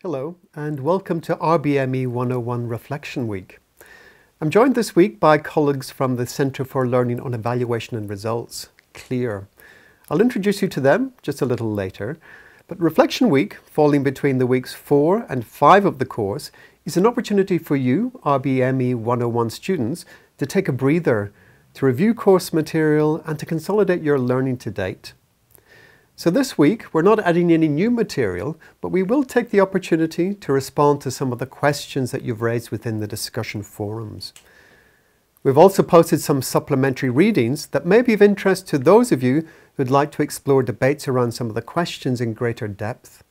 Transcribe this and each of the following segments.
Hello and welcome to RBME 101 Reflection Week. I'm joined this week by colleagues from the Centre for Learning on Evaluation and Results, CLEAR. I'll introduce you to them just a little later, but Reflection Week, falling between the weeks 4 and 5 of the course, is an opportunity for you, RBME 101 students, to take a breather, to review course material and to consolidate your learning to date. So this week, we're not adding any new material, but we will take the opportunity to respond to some of the questions that you've raised within the discussion forums. We've also posted some supplementary readings that may be of interest to those of you who'd like to explore debates around some of the questions in greater depth.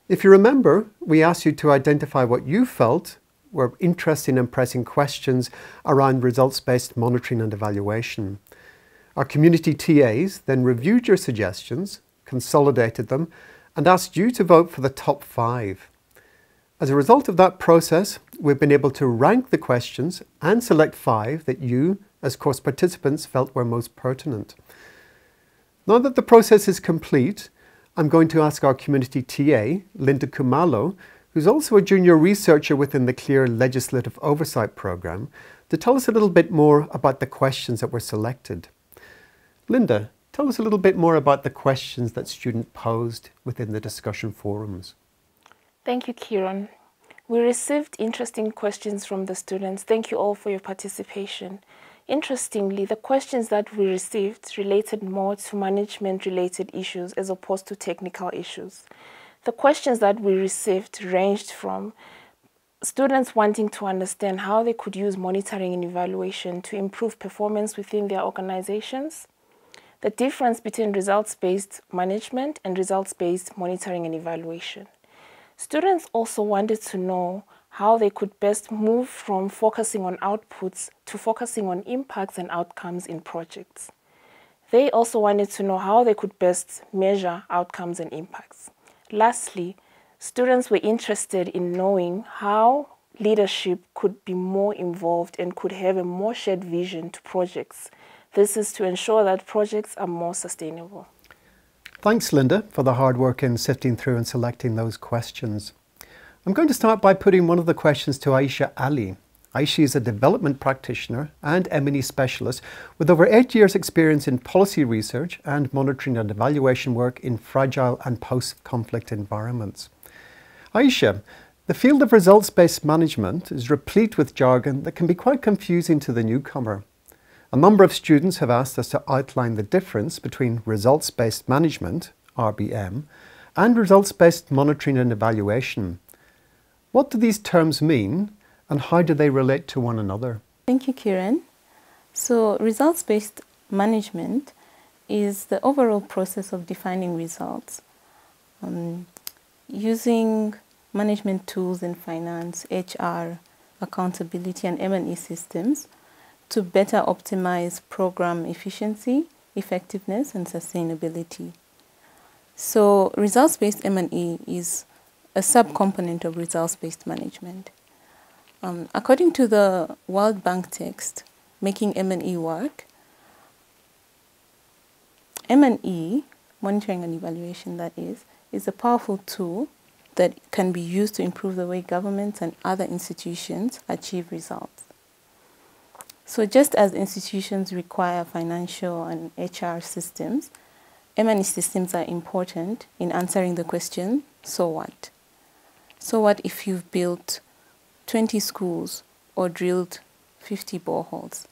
If you remember, we asked you to identify what you felt were interesting and pressing questions around results-based monitoring and evaluation. Our community TAs then reviewed your suggestions, consolidated them, and asked you to vote for the top 5. As a result of that process, we've been able to rank the questions and select 5 that you, as course participants, felt were most pertinent. Now that the process is complete, I'm going to ask our community TA, Linda Kumalo, who's also a junior researcher within the CLEAR Legislative Oversight Programme, to tell us a little bit more about the questions that were selected. Linda, tell us a little bit more about the questions that students posed within the discussion forums. Thank you, Kieran. We received interesting questions from the students. Thank you all for your participation. Interestingly, the questions that we received related more to management-related issues as opposed to technical issues. The questions that we received ranged from students wanting to understand how they could use monitoring and evaluation to improve performance within their organizations, the difference between results-based management and results-based monitoring and evaluation. Students also wanted to know how they could best move from focusing on outputs to focusing on impacts and outcomes in projects. They also wanted to know how they could best measure outcomes and impacts. Lastly, students were interested in knowing how leadership could be more involved and could have a more shared vision to projects. This is to ensure that projects are more sustainable. Thanks, Linda, for the hard work in sifting through and selecting those questions. I'm going to start by putting one of the questions to Aisha Ali. Aisha is a development practitioner and M&E specialist with over 8 years' experience in policy research and monitoring and evaluation work in fragile and post-conflict environments. Aisha, the field of results-based management is replete with jargon that can be quite confusing to the newcomer. A number of students have asked us to outline the difference between results-based management, RBM, and results-based monitoring and evaluation. What do these terms mean and how do they relate to one another? Thank you, Kieran. So results-based management is the overall process of defining results using management tools in finance, HR, accountability and M&E systems to better optimize program efficiency, effectiveness and sustainability. So results-based M&E is a subcomponent of results-based management. According to the World Bank text, Making M&E Work, M&E, monitoring and evaluation that is a powerful tool that can be used to improve the way governments and other institutions achieve results. So just as institutions require financial and HR systems, M&E systems are important in answering the question, so what? So what if you've built 20 schools or drilled 50 boreholes?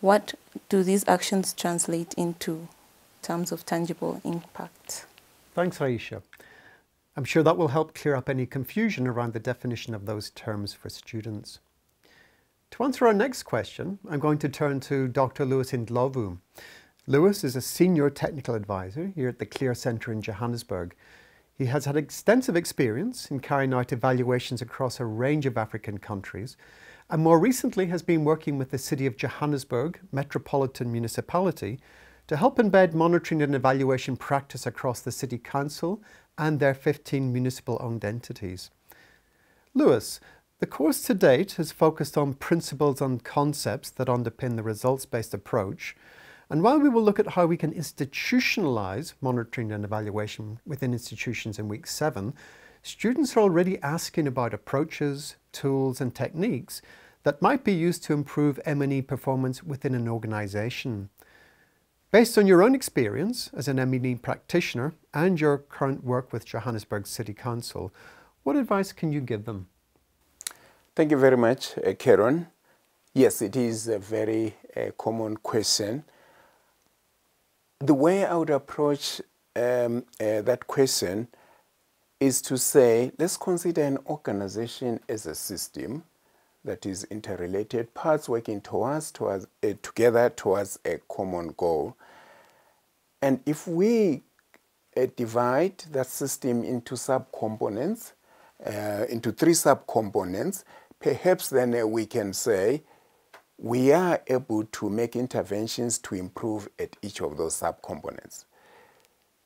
What do these actions translate into in terms of tangible impact? Thanks, Aisha. I'm sure that will help clear up any confusion around the definition of those terms for students. To answer our next question, I'm going to turn to Dr. Lewis Ndlovu. Lewis is a senior technical advisor here at the CLEAR Centre in Johannesburg. He has had extensive experience in carrying out evaluations across a range of African countries, and more recently has been working with the City of Johannesburg Metropolitan Municipality to help embed monitoring and evaluation practice across the City Council and their 15 municipal-owned entities. Lewis, the course to date has focused on principles and concepts that underpin the results-based approach, and while we will look at how we can institutionalise monitoring and evaluation within institutions in week 7, students are already asking about approaches, tools and techniques that might be used to improve M&E performance within an organisation. Based on your own experience as an M&E practitioner and your current work with Johannesburg City Council, what advice can you give them? Thank you very much, Karen. Yes, it is a very common question. The way I would approach that question is to say, let's consider an organization as a system that is interrelated, parts working together towards a common goal. And if we divide that system into subcomponents, into 3 subcomponents, perhaps then we can say we are able to make interventions to improve at each of those subcomponents.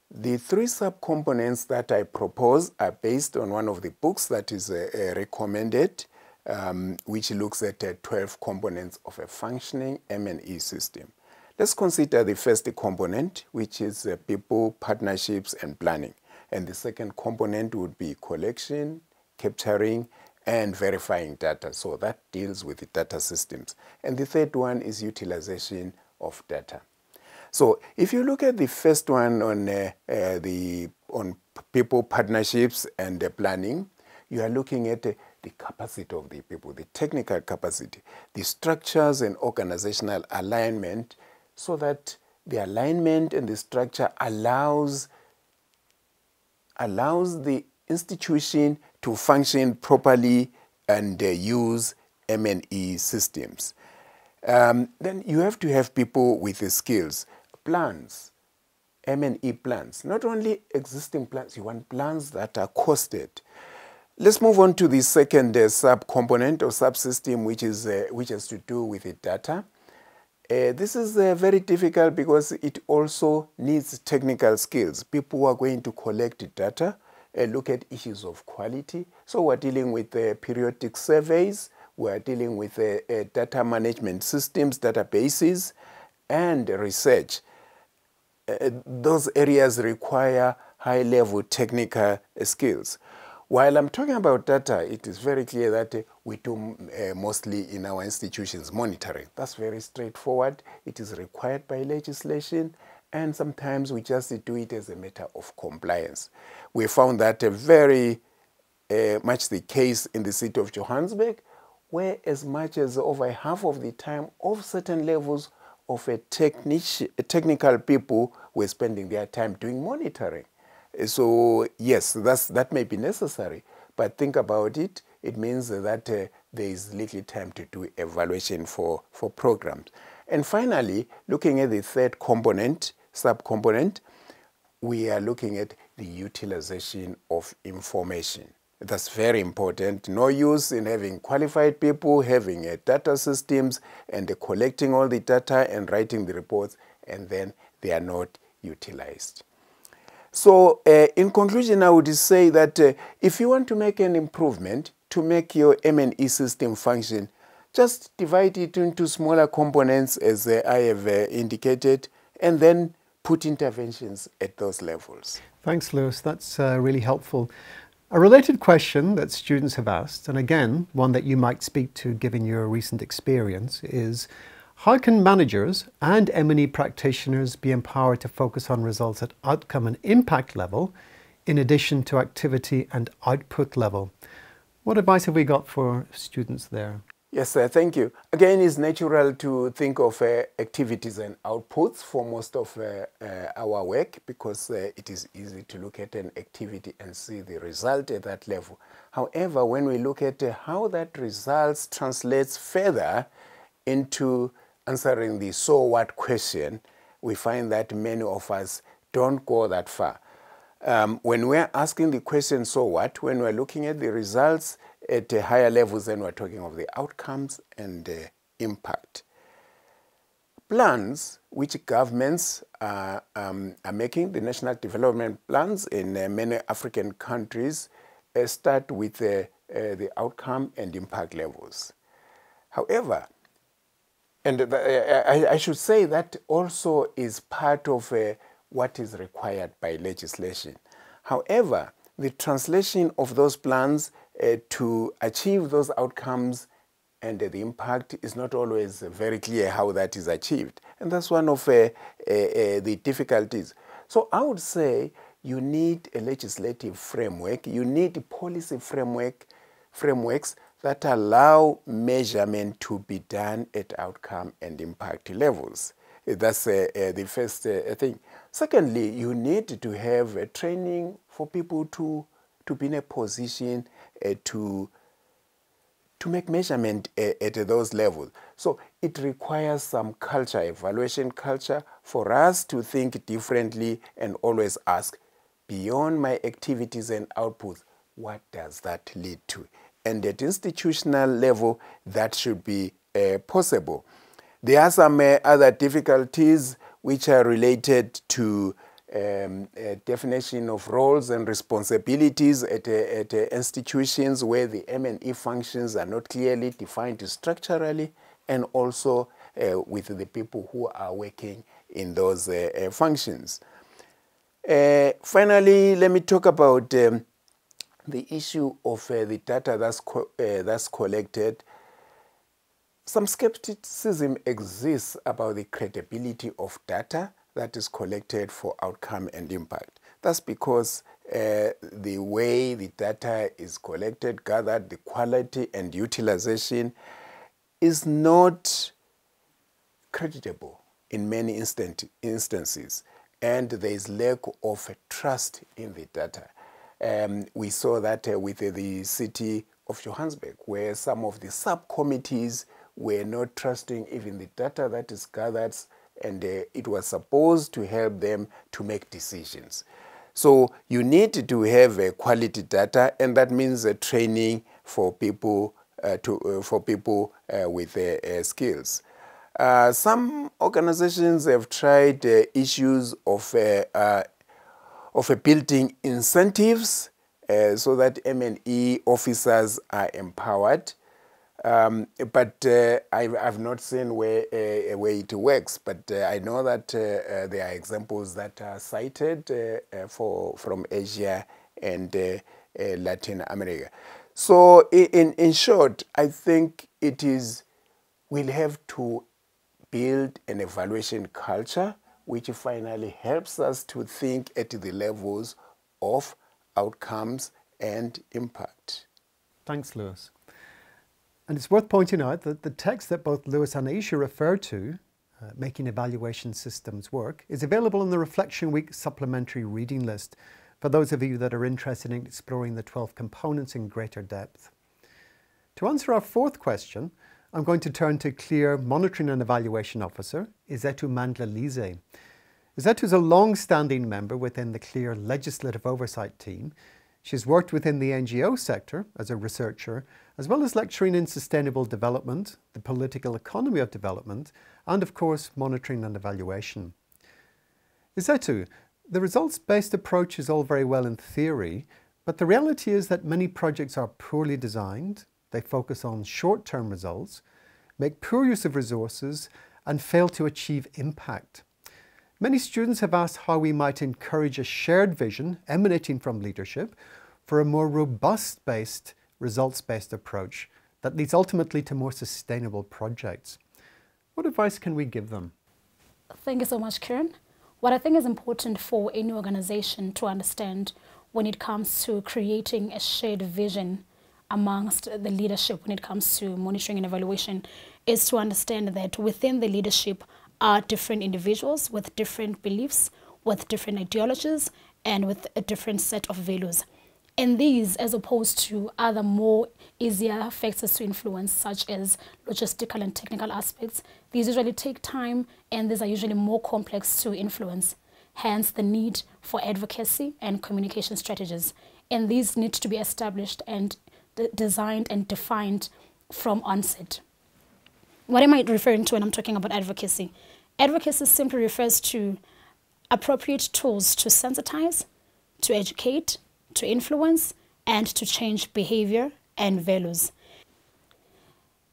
The 3 subcomponents that I propose are based on one of the books that is recommended, which looks at 12 components of a functioning M&E system. Let's consider the first component, which is people, partnerships, and planning. And the second component would be collection, capturing, and verifying data. So that deals with the data systems. And the third one is utilization of data. So if you look at the first one on people, partnerships, and planning, you are looking at the capacity of the people, the technical capacity, the structures and organizational alignment, so that the alignment and the structure allows the institution to function properly and use M&E systems. Then you have to have people with the skills, plans, M&E plans, not only existing plans, you want plans that are costed. Let's move on to the second subcomponent or subsystem, which has to do with the data. This is very difficult because it also needs technical skills. People who are going to collect data, look at issues of quality. So we're dealing with periodic surveys, we're dealing with data management systems, databases, and research. Those areas require high-level technical skills. While I'm talking about data, it is very clear that we do mostly in our institutions monitoring. That's very straightforward. It is required by legislation, and sometimes we just do it as a matter of compliance. We found that very much the case in the city of Johannesburg, where as much as over half of the time of certain levels of technical people were spending their time doing monitoring. So yes, that may be necessary, but think about it. It means that there is little time to do evaluation for programs. And finally, looking at the third component, subcomponent, we are looking at the utilization of information. That's very important. No use in having qualified people, having data systems, and collecting all the data and writing the reports, and then they are not utilized. So in conclusion, I would say that if you want to make an improvement to make your M&E system function, just divide it into smaller components as I have indicated, and then put interventions at those levels. Thanks, Lewis. That's really helpful. A related question that students have asked, and again, one that you might speak to given your recent experience, is how can managers and M&E practitioners be empowered to focus on results at outcome and impact level in addition to activity and output level? What advice have we got for students there? Yes, thank you. Again, it's natural to think of activities and outputs for most of our work because it is easy to look at an activity and see the result at that level. However, when we look at how that results translates further into answering the so what question, we find that many of us don't go that far. When we're asking the question, so what, when we're looking at the results at higher levels, then we're talking of the outcomes and impact. Plans which governments are making, the national development plans in many African countries, start with the outcome and impact levels. However, and I should say that also is part of what is required by legislation. However, the translation of those plans to achieve those outcomes and the impact is not always very clear how that is achieved. And that's one of the difficulties. So I would say you need a legislative framework, you need policy frameworks that allow measurement to be done at outcome and impact levels. That's the first thing. Secondly, you need to have training for people to be in a position to make measurement at those levels. So it requires some culture, evaluation culture, for us to think differently and always ask, beyond my activities and outputs, what does that lead to? And at institutional level, that should be possible. There are some other difficulties which are related to definition of roles and responsibilities at institutions where the M&E functions are not clearly defined structurally, and also with the people who are working in those functions. Finally, let me talk about the issue of the data that's collected. Some skepticism exists about the credibility of data that is collected for outcome and impact. That's because the way the data is collected, gathered, the quality and utilization is not creditable in many instances, and there is lack of trust in the data. We saw that with the city of Johannesburg, where some of the subcommittees were not trusting even the data that is gathered, and it was supposed to help them to make decisions. So you need to have quality data, and that means training for people with skills. Some organizations have tried issues of building incentives so that M&E officers are empowered. But I've not seen where it works. But I know that there are examples that are cited from Asia and Latin America. So in short, I think we'll have to build an evaluation culture which finally helps us to think at the levels of outcomes and impact. Thanks, Lewis. And it's worth pointing out that the text that both Lewis and Aisha referred to, Making Evaluation Systems Work, is available on the Reflection Week supplementary reading list for those of you that are interested in exploring the 12 components in greater depth. To answer our fourth question, I'm going to turn to CLEAR Monitoring and Evaluation Officer, Izetu Mandla-Lize. Izetu is a long-standing member within the CLEAR Legislative Oversight Team. She's worked within the NGO sector as a researcher, as well as lecturing in sustainable development, the political economy of development, and of course, monitoring and evaluation. Izetu, the results-based approach is all very well in theory, but the reality is that many projects are poorly designed, they focus on short-term results, make poor use of resources, and fail to achieve impact. Many students have asked how we might encourage a shared vision emanating from leadership for a more robust-based, results-based approach that leads ultimately to more sustainable projects. What advice can we give them? Thank you so much, Kieran. What I think is important for any organization to understand when it comes to creating a shared vision amongst the leadership when it comes to monitoring and evaluation is to understand that within the leadership are different individuals with different beliefs, with different ideologies, and with a different set of values. And these, as opposed to other more easier factors to influence, such as logistical and technical aspects, these usually take time and these are usually more complex to influence. Hence the need for advocacy and communication strategies. And these need to be established and designed and defined from onset. What am I referring to when I'm talking about advocacy? Advocacy simply refers to appropriate tools to sensitize, to educate, to influence, and to change behavior and values.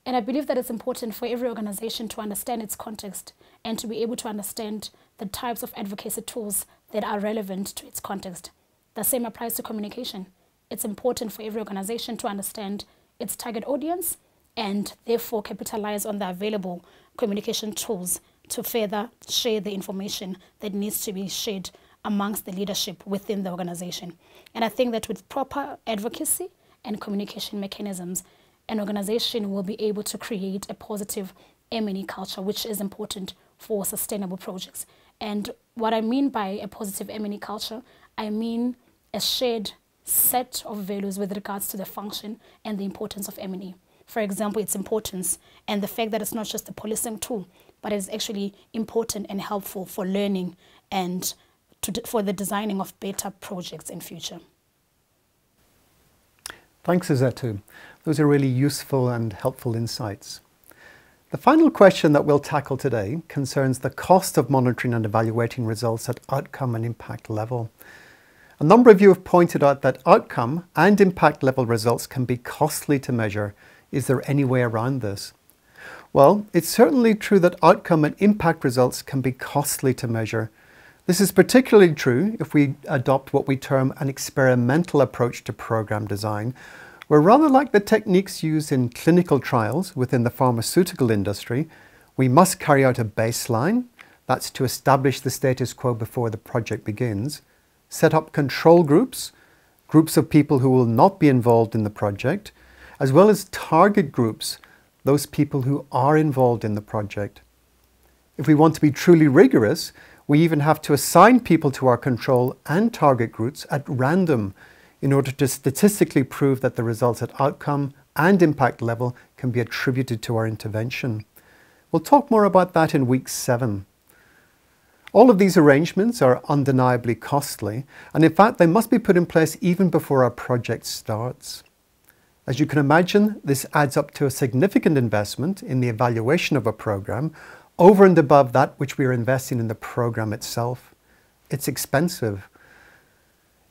And I believe that it's important for every organization to understand its context and to be able to understand the types of advocacy tools that are relevant to its context. The same applies to communication. It's important for every organization to understand its target audience and therefore capitalize on the available communication tools to further share the information that needs to be shared amongst the leadership within the organization. And I think that with proper advocacy and communication mechanisms, an organization will be able to create a positive M&E culture, which is important for sustainable projects. And what I mean by a positive M&E culture, I mean a shared set of values with regards to the function and the importance of M&E. For example, its importance and the fact that it's not just a policing tool, but it's actually important and helpful for learning and for the designing of better projects in future. Thanks, Izetu. Those are really useful and helpful insights. The final question that we'll tackle today concerns the cost of monitoring and evaluating results at outcome and impact level. A number of you have pointed out that outcome and impact level results can be costly to measure. Is there any way around this? Well, it's certainly true that outcome and impact results can be costly to measure. This is particularly true if we adopt what we term an experimental approach to program design, where rather like the techniques used in clinical trials within the pharmaceutical industry, we must carry out a baseline, that's to establish the status quo before the project begins, set up control groups, groups of people who will not be involved in the project, as well as target groups, those people who are involved in the project. If we want to be truly rigorous, we even have to assign people to our control and target groups at random in order to statistically prove that the results at outcome and impact level can be attributed to our intervention. We'll talk more about that in week 7. All of these arrangements are undeniably costly, and in fact they must be put in place even before our project starts. As you can imagine, this adds up to a significant investment in the evaluation of a program over and above that which we are investing in the program itself. It's expensive.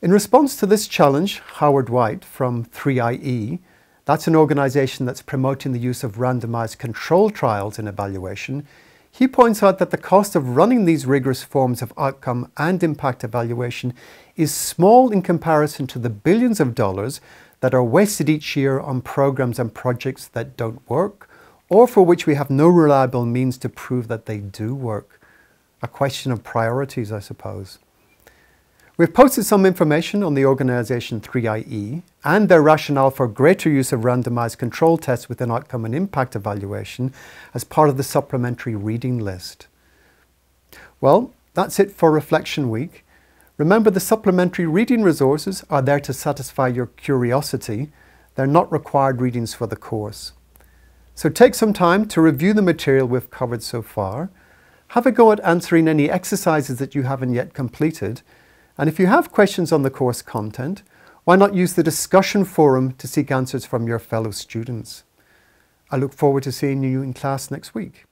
In response to this challenge, Howard White from 3IE, that's an organisation that's promoting the use of randomised control trials in evaluation, he points out that the cost of running these rigorous forms of outcome and impact evaluation is small in comparison to the billions of dollars that are wasted each year on programs and projects that don't work, or for which we have no reliable means to prove that they do work. A question of priorities, I suppose. We've posted some information on the organisation 3IE and their rationale for greater use of randomised control tests within outcome and impact evaluation as part of the supplementary reading list. Well, that's it for Reflection Week. Remember, the supplementary reading resources are there to satisfy your curiosity. They're not required readings for the course. So take some time to review the material we've covered so far. Have a go at answering any exercises that you haven't yet completed. And if you have questions on the course content, why not use the discussion forum to seek answers from your fellow students? I look forward to seeing you in class next week.